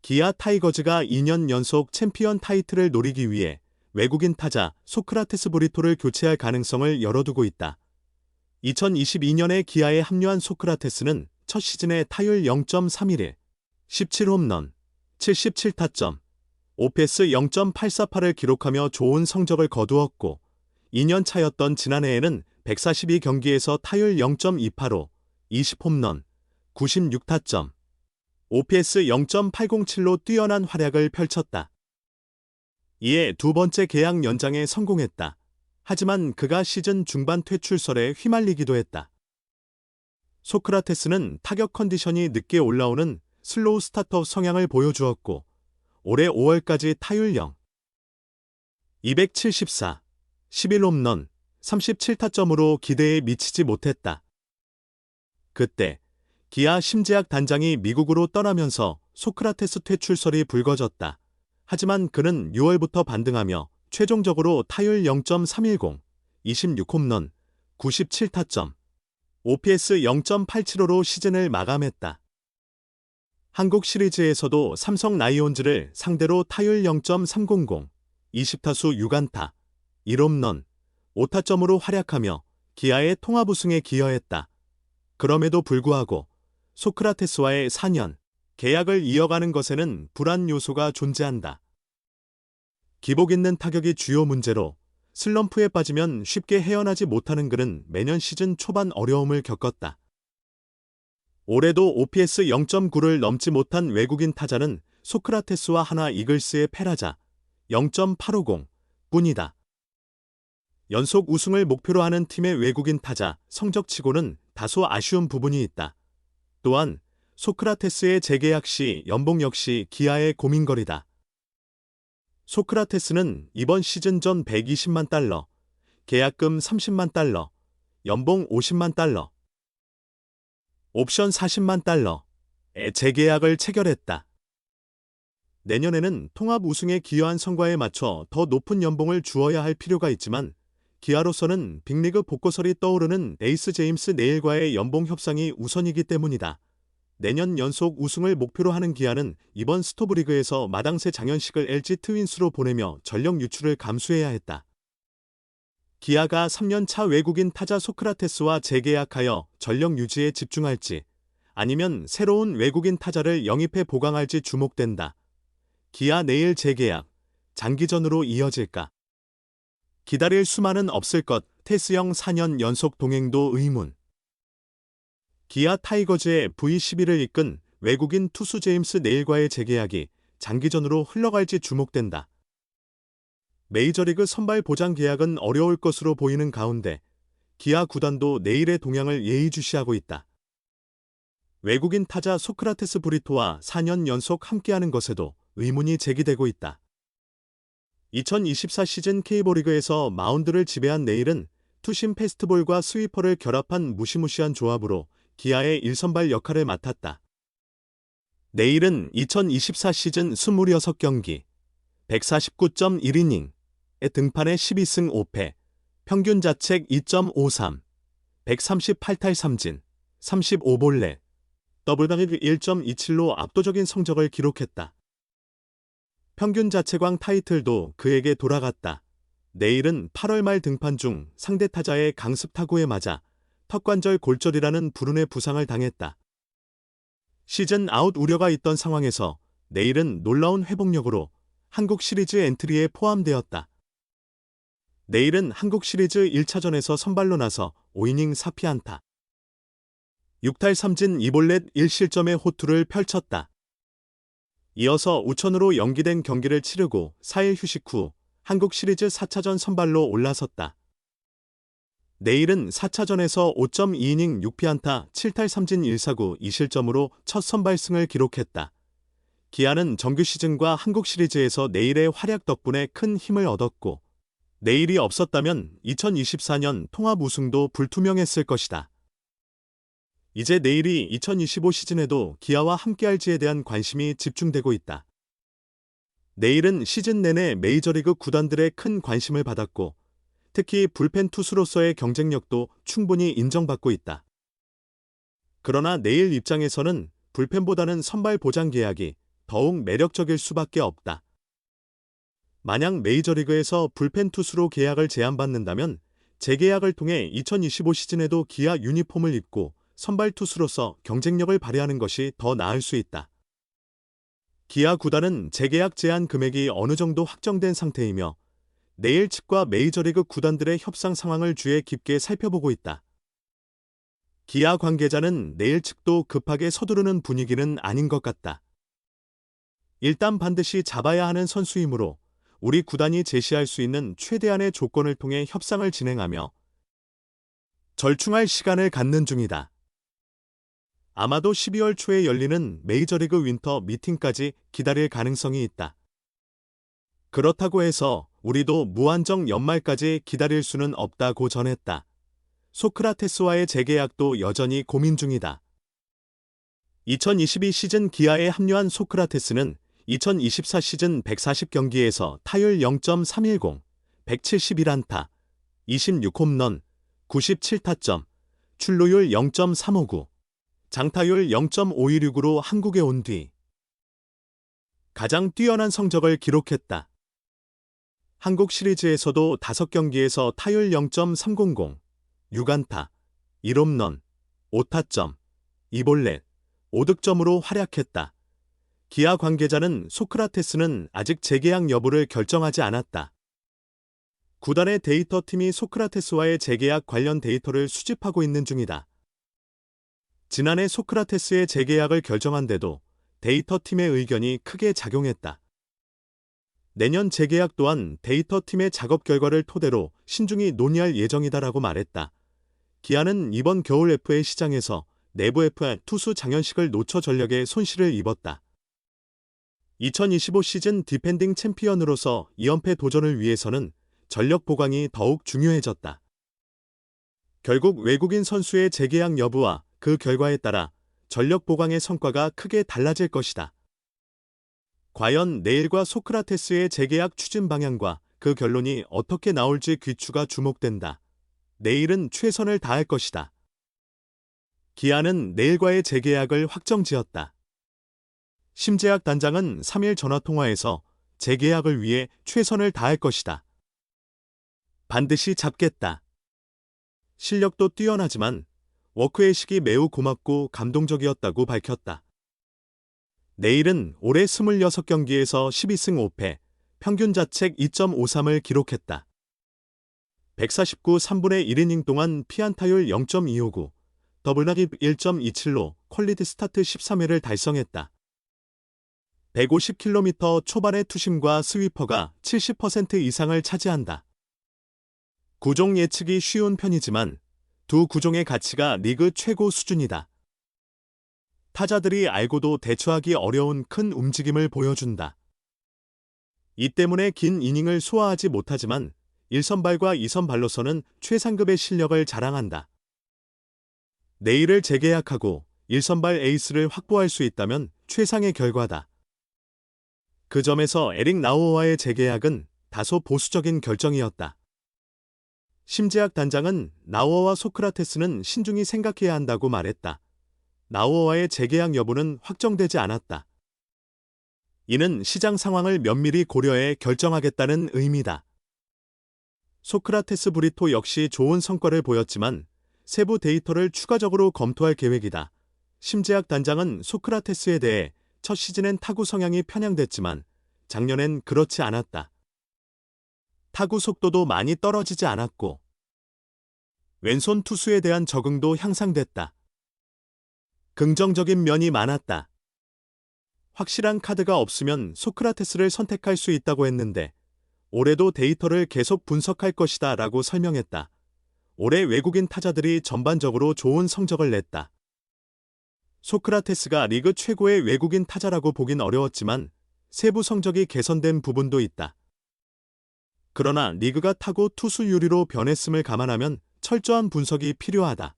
기아 타이거즈가 2년 연속 챔피언 타이틀을 노리기 위해 외국인 타자 소크라테스 브리토를 교체할 가능성을 열어두고 있다. 2022년에 기아에 합류한 소크라테스는 첫 시즌에 타율 0.311, 17홈런, 77타점, OPS 0.848을 기록하며 좋은 성적을 거두었고 2년 차였던 지난해에는 142경기에서 타율 0.285, 20홈런, 96타점, OPS 0.807로 뛰어난 활약을 펼쳤다. 이에 두 번째 계약 연장에 성공했다. 하지만 그가 시즌 중반 퇴출설에 휘말리기도 했다. 소크라테스는 타격 컨디션이 늦게 올라오는 슬로우 스타터 성향을 보여주었고 올해 5월까지 타율 0, 274, 11홈런, 37타점으로 기대에 미치지 못했다. 그때 기아 심재학 단장이 미국으로 떠나면서 소크라테스 퇴출설이 불거졌다. 하지만 그는 6월부터 반등하며 최종적으로 타율 0.310, 26홈런, 97타점, OPS 0.875로 시즌을 마감했다. 한국 시리즈에서도 삼성 라이온즈를 상대로 타율 0.300, 20타수 6안타, 1홈런, 5타점으로 활약하며 기아의 통합 우승에 기여했다. 그럼에도 불구하고 소크라테스와의 4년 계약을 이어가는 것에는 불안 요소가 존재한다. 기복 있는 타격이 주요 문제로 슬럼프에 빠지면 쉽게 헤어나지 못하는 그는 매년 시즌 초반 어려움을 겪었다. 올해도 OPS 0.9를 넘지 못한 외국인 타자는 소크라테스와 하나 이글스의 페라자 0.850 뿐이다. 연속 우승을 목표로 하는 팀의 외국인 타자 성적치고는 다소 아쉬운 부분이 있다. 또한 소크라테스의 재계약 시 연봉 역시 기아의 고민거리다. 소크라테스는 이번 시즌 전 120만 달러, 계약금 30만 달러, 연봉 50만 달러, 옵션 40만 달러의 재계약을 체결했다. 내년에는 통합 우승에 기여한 성과에 맞춰 더 높은 연봉을 주어야 할 필요가 있지만 기아로서는 빅리그 복고설이 떠오르는 에이스 제임스 네일과의 연봉 협상이 우선이기 때문이다. 내년 연속 우승을 목표로 하는 기아는 이번 스토브리그에서 마당새 장현식을 LG 트윈스로 보내며 전력 유출을 감수해야 했다. 기아가 3년차 외국인 타자 소크라테스와 재계약하여 전력 유지에 집중할지 아니면 새로운 외국인 타자를 영입해 보강할지 주목된다. 기아 내일 재계약, 장기전으로 이어질까? 기다릴 수만은 없을 것, 테스형 4년 연속 동행도 의문. 기아 타이거즈의 V11을 이끈 외국인 투수 제임스 네일과의 재계약이 장기전으로 흘러갈지 주목된다. 메이저리그 선발 보장 계약은 어려울 것으로 보이는 가운데 기아 구단도 네일의 동향을 예의주시하고 있다. 외국인 타자 소크라테스 브리토와 4년 연속 함께하는 것에도 의문이 제기되고 있다. 2024 시즌 K리그에서 마운드를 지배한 네일은 투심 패스트볼과 스위퍼를 결합한 무시무시한 조합으로 기아의 1선발 역할을 맡았다. 네일은 2024 시즌 26경기, 149.1이닝에 등판해 12승 5패, 평균 자책 2.53, 138탈 3진, 35볼넷, 더블다이브 1.27로 압도적인 성적을 기록했다. 평균 자책왕 타이틀도 그에게 돌아갔다. 네일은 8월 말 등판 중 상대 타자의 강습 타구에 맞아 턱관절 골절이라는 불운의 부상을 당했다. 시즌 아웃 우려가 있던 상황에서 네일은 놀라운 회복력으로 한국 시리즈 엔트리에 포함되었다. 네일은 한국 시리즈 1차전에서 선발로 나서 5이닝 4피안타, 6탈 3진 2볼넷 1실점의 호투를 펼쳤다. 이어서 우천으로 연기된 경기를 치르고 4일 휴식 후 한국 시리즈 4차전 선발로 올라섰다. 네일은 4차전에서 5.2이닝 6피안타 7탈 3진 1사구 2실점으로 첫 선발승을 기록했다. 기아는 정규 시즌과 한국 시리즈에서 네일의 활약 덕분에 큰 힘을 얻었고 네일이 없었다면 2024년 통합 우승도 불투명했을 것이다. 이제 네일이 2025 시즌에도 기아와 함께할지에 대한 관심이 집중되고 있다. 네일은 시즌 내내 메이저리그 구단들의 큰 관심을 받았고 특히 불펜 투수로서의 경쟁력도 충분히 인정받고 있다. 그러나 네일 입장에서는 불펜보다는 선발 보장 계약이 더욱 매력적일 수밖에 없다. 만약 메이저리그에서 불펜 투수로 계약을 제안받는다면 재계약을 통해 2025 시즌에도 기아 유니폼을 입고 선발 투수로서 경쟁력을 발휘하는 것이 더 나을 수 있다. 기아 구단은 재계약 제한 금액이 어느 정도 확정된 상태이며 내일 측과 메이저리그 구단들의 협상 상황을 주의 깊게 살펴보고 있다. 기아 관계자는 내일 측도 급하게 서두르는 분위기는 아닌 것 같다. 일단 반드시 잡아야 하는 선수이므로 우리 구단이 제시할 수 있는 최대한의 조건을 통해 협상을 진행하며 절충할 시간을 갖는 중이다. 아마도 12월 초에 열리는 메이저리그 윈터 미팅까지 기다릴 가능성이 있다. 그렇다고 해서 우리도 무한정 연말까지 기다릴 수는 없다고 전했다. 소크라테스와의 재계약도 여전히 고민 중이다. 2022 시즌 기아에 합류한 소크라테스는 2024 시즌 140경기에서 타율 0.310, 171안타, 26홈런, 97타점, 출루율 0.359, 장타율 0.516으로 한국에 온 뒤 가장 뛰어난 성적을 기록했다. 한국 시리즈에서도 5경기에서 타율 0.300, 6안타, 1홈런, 5타점, 2볼넷, 5득점으로 활약했다. 기아 관계자는 소크라테스는 아직 재계약 여부를 결정하지 않았다. 구단의 데이터팀이 소크라테스와의 재계약 관련 데이터를 수집하고 있는 중이다. 지난해 소크라테스의 재계약을 결정한데도 데이터팀의 의견이 크게 작용했다. 내년 재계약 또한 데이터팀의 작업 결과를 토대로 신중히 논의할 예정이다라고 말했다. 기아는 이번 겨울 FA 시장에서 내부 FA 투수 장현식을 놓쳐 전력에 손실을 입었다. 2025 시즌 디펜딩 챔피언으로서 2연패 도전을 위해서는 전력 보강이 더욱 중요해졌다. 결국 외국인 선수의 재계약 여부와 그 결과에 따라 전력 보강의 성과가 크게 달라질 것이다. 과연 내일과 소크라테스의 재계약 추진 방향과 그 결론이 어떻게 나올지 귀추가 주목된다. 내일은 최선을 다할 것이다. 기아는 내일과의 재계약을 확정지었다. 심재학 단장은 3일 전화통화에서 재계약을 위해 최선을 다할 것이다. 반드시 잡겠다. 실력도 뛰어나지만 워크의식이 매우 고맙고 감동적이었다고 밝혔다. 내일은 올해 26경기에서 12승 5패, 평균 자책 2.53을 기록했다. 149 3분의 1이닝 동안 피안타율 0.259, 더블락입 1.27로 퀄리티 스타트 13회를 달성했다. 150km 초반의 투심과 스위퍼가 70% 이상을 차지한다. 구종 예측이 쉬운 편이지만 두 구종의 가치가 리그 최고 수준이다. 타자들이 알고도 대처하기 어려운 큰 움직임을 보여준다. 이 때문에 긴 이닝을 소화하지 못하지만 1선발과 2선발로서는 최상급의 실력을 자랑한다. 내일을 재계약하고 1선발 에이스를 확보할 수 있다면 최상의 결과다. 그 점에서 에릭 나우어와의 재계약은 다소 보수적인 결정이었다. 심재학 단장은 나우어와 소크라테스는 신중히 생각해야 한다고 말했다. 나우어와의 재계약 여부는 확정되지 않았다. 이는 시장 상황을 면밀히 고려해 결정하겠다는 의미다. 소크라테스 브리토 역시 좋은 성과를 보였지만 세부 데이터를 추가적으로 검토할 계획이다. 심재학 단장은 소크라테스에 대해 첫 시즌엔 타구 성향이 편향됐지만 작년엔 그렇지 않았다. 타구 속도도 많이 떨어지지 않았고 왼손 투수에 대한 적응도 향상됐다. 긍정적인 면이 많았다. 확실한 카드가 없으면 소크라테스를 선택할 수 있다고 했는데 올해도 데이터를 계속 분석할 것이다 라고 설명했다. 올해 외국인 타자들이 전반적으로 좋은 성적을 냈다. 소크라테스가 리그 최고의 외국인 타자라고 보긴 어려웠지만 세부 성적이 개선된 부분도 있다. 그러나 리그가 타고 투수 유리로 변했음을 감안하면 철저한 분석이 필요하다.